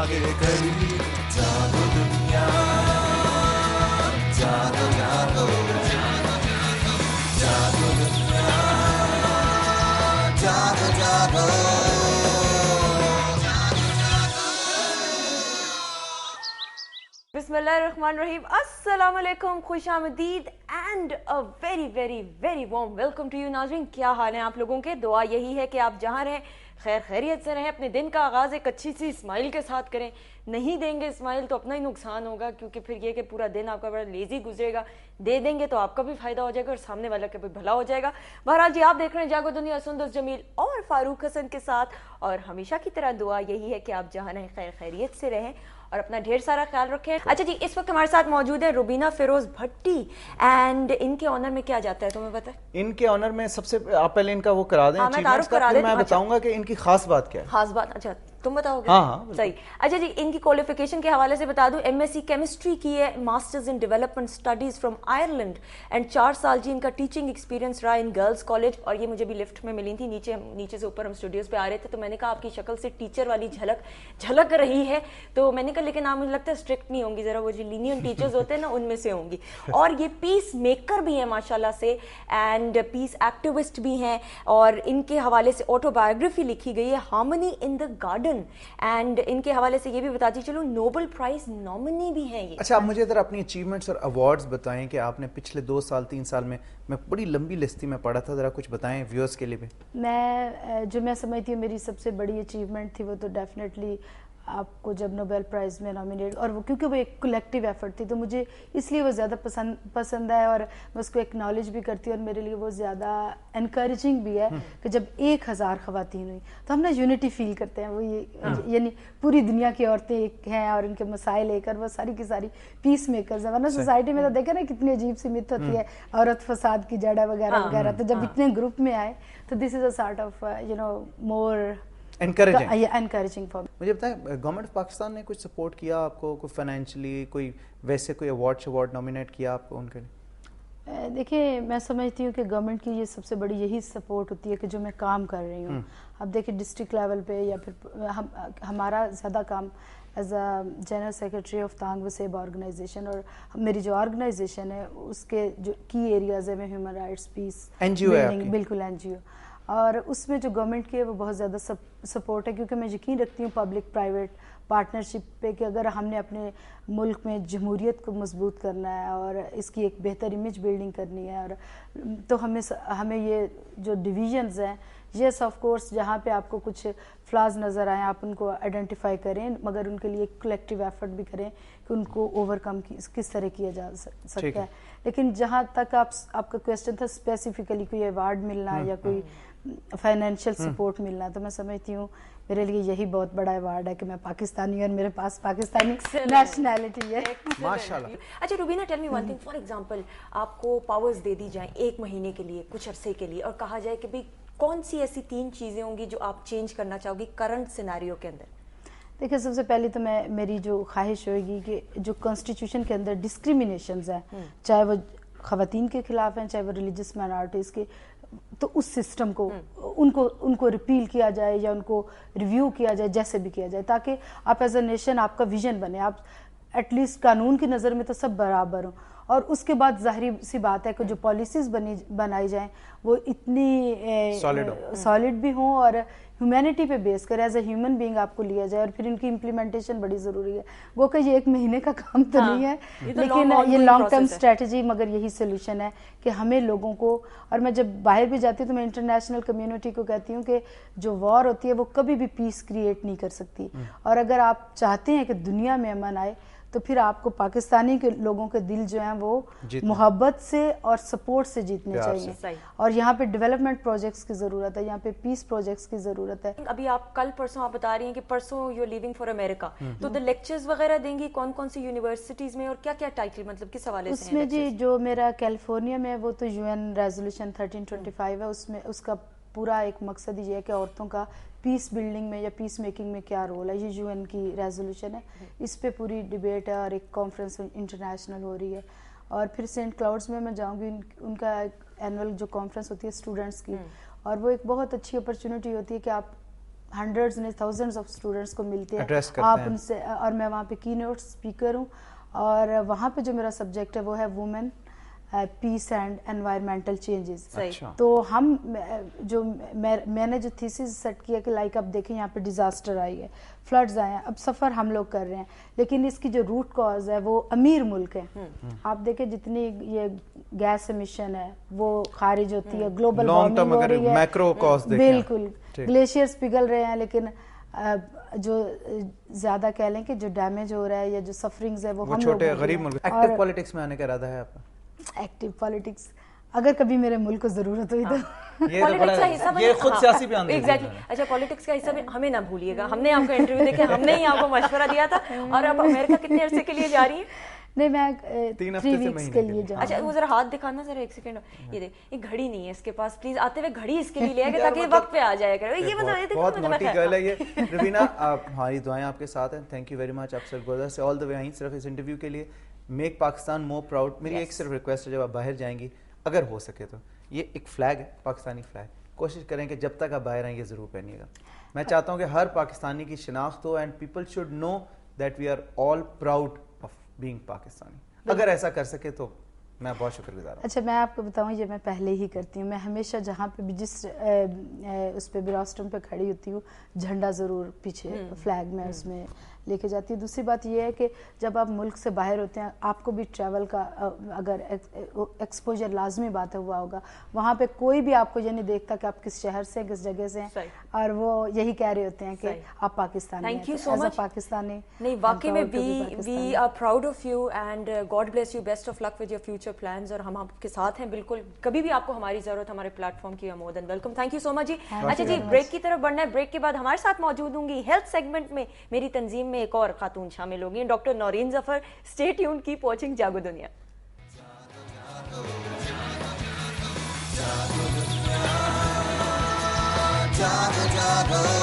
आगे करीब जागो दुनिया, जागो जागो जागो दुनिया, जागो जागो। बिस्मिल्लाहिर्रहमानिर्रहीम, अस्सलाम वालेकुम, खुशामदीद and a very very very warm welcome to you नाज़रीन। क्या हाल है आप लोगों के? दुआ यही है कि आप जहाँ रहें खैर खैरियत से रहें। अपने दिन का आगाज़ एक अच्छी सी स्माइल के साथ करें। नहीं देंगे स्माइल तो अपना ही नुकसान होगा, क्योंकि फिर ये कि पूरा दिन आपका बड़ा लेजी गुजरेगा। दे देंगे तो आपका भी फ़ायदा हो जाएगा और सामने वाला का भी भला हो जाएगा। बहरहाल जी, आप देख रहे हैं जागो दुनिया सुंदस जमील और फारूक हसन के साथ, और हमेशा की तरह दुआ यही है कि आप जहाँ रहें खैर खैरियत से रहें और अपना ढेर सारा ख्याल रखें। अच्छा जी, इस वक्त हमारे साथ मौजूद है रुबीना फिरोज भट्टी, एंड इनके ऑनर में क्या जाता है तुम्हें पता है? इनके ऑनर में सबसे आप पहले इनका वो करा दें, तारुफ करा दें, मैं बताऊंगा कि इनकी खास बात क्या है। खास बात, अच्छा तुम बताओगे? हाँ, सही। अच्छा जी, इनकी क्वालिफिकेशन के हवाले से बता दूं, एमएससी केमिस्ट्री की है, masters in development studies from Ireland, and 4 साल जी इनका टीचिंग एक्सपीरियंस रहा इन गर्ल्स कॉलेज। और ये मुझे भी लिफ्ट में मिली थी, नीचे से ऊपर हम स्टूडियोज पे आ रहे थे, तो मैंने कहा आपकी शक्ल से टीचर वाली झलक रही है, तो मैंने कहा लेकिन आप मुझे लगता है स्ट्रिक्ट नहीं होंगी, जरा वो जो लीनियंट टीचर्स होते हैं ना उनमें से होंगी। और ये पीस मेकर भी है माशाल्लाह से, एंड पीस एक्टिविस्ट भी हैं, और इनके हवाले से ऑटोबायोग्राफी लिखी गई है, harmony in the garden, and इनके हवाले से ये भी बताती चलो नोबेल प्राइज नॉमिनी भी हैं ये। अच्छा, आप मुझे जरा अपनी अचीवमेंट्स और अवार्ड्स बताएं कि आपने पिछले 2 साल 3 साल में, मैं बड़ी लंबी लिस्ट थी मैं पढ़ा था, जरा कुछ बताएं व्यूअर्स के लिए भी। मैं समझती हूँ मेरी सबसे बड़ी अचीवमेंट थी वो तो डेफिनेटली आपको जब नोबेल प्राइज़ में नॉमिनेट, और वो क्योंकि वो एक कलेक्टिव एफर्ट थी तो मुझे इसलिए वो ज़्यादा पसंद है, और मैं उसको एक्नॉलेज भी करती हूँ, और मेरे लिए वो ज़्यादा इनकरेजिंग भी है कि जब 1000 ख़वातीन हुई तो हम ना यूनिटी फील करते हैं। वो ये यानी पूरी दुनिया की औरतें एक हैं और इनके मसाइल लेकर वो सारी की सारी पीस मेकर्स हैं। वरना सोसाइटी में तो देखे ना कितनी अजीब सी मिथ होती है, औरत फसाद की जड़ है वगैरह वगैरह, तो जब इतने ग्रुप में आए तो this is a sort of more encouraging for. मुझे बताएं, गवर्नमेंट ऑफ पाकिस्तान ने कुछ सपोर्ट किया आपको, कोई फाइनेंशियली, कोई वैसे कोई अवार्ड नॉमिनेट किया आपको उनके लिए? देखिए, मैं समझती हूँ कि गवर्नमेंट की ये सबसे बड़ी यही सपोर्ट होती है कि जो मैं काम कर रही हूँ। अब देखिए डिस्ट्रिक्ट लेवल पे या फिर हमारा ज़्यादा काम as a general secretary of Tang Waseb organization, और मेरी जो ऑर्गेनाइजेशन है उसके जो की एरियाज है में ह्यूमन राइट्स, पीस, एनजीओ है। बिल्कुल एनजीओ, और उसमें जो गवर्नमेंट की है वो बहुत ज़्यादा सपोर्ट है, क्योंकि मैं यकीन रखती हूँ पब्लिक प्राइवेट पार्टनरशिप पे कि अगर हमने अपने मुल्क में जमहूरियत को मजबूत करना है और इसकी एक बेहतर इमेज बिल्डिंग करनी है, और तो हमें ये जो डिवीजन्स हैं, यस ऑफ कोर्स जहाँ पे आपको कुछ फ्लॉज नज़र आए आप उनको आइडेंटिफाई करें, मगर उनके लिए एक कलेक्टिव एफर्ट भी करें कि उनको ओवरकम किस तरह किया जा सकता है। लेकिन जहाँ तक आपका क्वेश्चन था स्पेसिफिकली कोई अवार्ड मिलना या कोई फाइनेंशियल सपोर्ट मिलना, तो मैं समझती हूँ मेरे लिए यही बहुत बड़ा अवार्ड है कि मैं पाकिस्तानी और मेरे पास पाकिस्तानी नेशनैलिटी है माशाल्लाह। अच्छा Rubina, tell me one thing, for example आपको पावर्स दे दी जाएं 1 महीने के लिए, कुछ अरसे के लिए, और कहा जाए कि भाई कौन सी ऐसी 3 चीज़ें होंगी जो आप चेंज करना चाहोगी करंट सिनेरियो के अंदर? देखिए, सबसे पहले तो मेरी जो ख्वाहिश होगी कि जो कॉन्स्टिट्यूशन के अंदर डिस्क्रिमिनेशंस हैं, चाहे वो ख़वातीन के खिलाफ हैं, चाहे वो रिलीजियस माइनॉरिटीज़ के, तो उस सिस्टम को उनको रिपील किया जाए या उनको रिव्यू किया जाए, जैसे भी किया जाए, ताकि आप एज अ नेशन आपका विजन बने, आप एटलीस्ट कानून की नज़र में तो सब बराबर हों, और उसके बाद जाहिर सी बात है कि जो पॉलिसीज़ बनाई जाएं वो इतनी सॉलिड भी हों और ह्यूमैनिटी पे बेस कर एज ए ह्यूमन बीइंग आपको लिया जाए, और फिर इनकी इम्प्लीमेंटेशन बड़ी ज़रूरी है। वो कि ये 1 महीने का काम तो नहीं है, लेकिन ये लॉन्ग टर्म स्ट्रेटजी, मगर यही सोल्यूशन है कि हमें लोगों को, और मैं जब बाहर भी जाती हूँ तो मैं इंटरनेशनल कम्युनिटी को कहती हूँ कि जो वॉर होती है वो कभी भी पीस क्रिएट नहीं कर सकती, और अगर आप चाहते हैं कि दुनिया में अमन आए तो फिर आपको पाकिस्तानी के लोगों के दिल जो हैं वो मोहब्बत से और सपोर्ट से जीतने चाहिए, और यहाँ पे डेवलपमेंट प्रोजेक्ट्स की ज़रूरत है, यहाँ पे पीस प्रोजेक्ट्स की ज़रूरत है। अभी आप कल परसों आप बता रही हैं कि परसों you are leaving for America, तो द लेक्चर्स वगैरह देंगी कौन कौन सी यूनिवर्सिटीज़ में, और क्या क्या टाइटल, मतलब किस हवाले से? उसमें जी जो मेरा कैलिफोर्निया में वो तो UN रेजोल्यूशन 1325 है, उसमें उसका पूरा एक मकसद ये है कि औरतों का पीस बिल्डिंग में या पीस मेकिंग में क्या रोल है, ये UN की रेजोल्यूशन है, इस पे पूरी डिबेट है और एक कॉन्फ्रेंस इंटरनेशनल हो रही है। और फिर सेंट क्लाउड्स में मैं जाऊंगी, उनका एनुअल जो कॉन्फ्रेंस होती है स्टूडेंट्स की, और वो एक बहुत अच्छी अपॉर्चुनिटी होती है कि आप हंड्रेड्स नहीं थाउजेंड्स ऑफ स्टूडेंट्स को मिलते हैं, Address करते आप हैं। उनसे, और मैं वहाँ पे कीनोट स्पीकर हूँ, और वहाँ पे जो मेरा सब्जेक्ट है वो है women, peace and environmental changes. सही। अच्छा। तो हम जो मैंने जो थीसिस सेट किया कि लाइक अब देखें यहाँ पे डिजास्टर आई है, फ्लड्स आए हैं, अब सफ़र हम लोग कर रहे हैं, लेकिन इसकी जो रूट कॉज है वो अमीर मुल्क है। आप देखें जितनी ये गैस एमिशन है वो खारिज होती है, ग्लोबल Long term वार्मिंग हो अगर रही है, macro cause देखें बिल्कुल, ठीक। ग्लेशियर्स पिघल रहे हैं, लेकिन जो ज्यादा कह लें कि जो डैमेज हो रहा है या जो सफरिंग्स है वो हम लोग छोटे भोग रहे गरीब हैं। मुल्क। और एक्टिव पॉलिटिक्स में आने का इरादा है आपका? एक्टिव पॉलिटिक्स अगर कभी मेरे मुल्क को जरूरत हुई तो ये तो पॉलिटिक्स का हिस्सा ये खुद सियासी बयान दे दिया एग्जैक्टली। उन्होंने। अच्छा, पॉलिटिक्स का हिस्सा भी हमें ना भूलिएगा, हमने आपका इंटरव्यू देखे, हमने ही आपको मशवरा दिया था, और अब अमेरिका कितने अरसे के लिए जा रही है? नहीं, मैं 3 हफ्ते 3 से वीक्स महीने के के लिए लिए। जाऊंगी। अच्छा, वो जरा हाथ दिखाना जरा, एक सेकंड। ये देख, ये घड़ी नहीं है इसके पास, प्लीज आते हुए घड़ी इसके लिए ले आएगा ताकि ये वक्त पे आ जाया करे। ये मतलब ये देखो, बहुत मतलब मोटी गर्ल है ये। रवीना, आप, हमारी दुआएं आपके साथ हैं। Thank you very much. आप सरगोदा से ऑल द वे आई सिर्फ इस इंटरव्यू के लिए। मेक पाकिस्तान मोर प्राउड। मेरी एक सिर्फ रिक्वेस्ट है, जब आप बाहर जाएंगी, अगर हो सके तो ये एक फ्लैग है, पाकिस्तानी फ्लैग, कोशिश करें कि जब तक आप बाहर आएंगे ज़रूर पहनिएगा। मैं चाहता हूँ कि हर पाकिस्तानी की शिनाख्त हो, and people should know that we are all proud of being Pakistani. अगर ऐसा कर सके तो मैं बहुत शुक्रगुजार हूँ। अच्छा, मैं आपको बताऊं, ये मैं पहले ही करती हूँ। मैं हमेशा जहाँ पे भी जिस उस पे भी रोस्टम पे खड़ी होती हूँ, झंडा ज़रूर पीछे फ्लैग में उसमें लेके जाती हूँ। दूसरी बात ये है कि जब आप मुल्क से बाहर होते हैं, आपको भी ट्रैवल का अगर एक्सपोजर लाजमी बात है हुआ होगा, वहाँ पे कोई भी आपको ये नहीं देखता कि आप किस शहर से किस जगह से हैं, और वो यही कह रहे होते हैं कि आप पाकिस्तानी हैं। Thank you तो so as a much. Pakistani, नहीं, वाकई में we are proud of you, and God bless you, best of luck with your future plans, और हम आपके साथ हैं बिल्कुल। कभी भी आपको हमारी जरूरत, हमारे प्लेटफॉर्म की, more than welcome. Thank you so much जी। अच्छा जी, ब्रेक की तरफ बढ़ना है। ब्रेक के बाद हमारे साथ मौजूद होंगी हेल्थ सेगमेंट में मेरी तंजीम में एक और खातून शामिल होगी, doctor Naureen Zafar. Stay tuned, keep watching जागो दुनिया। जागो जागो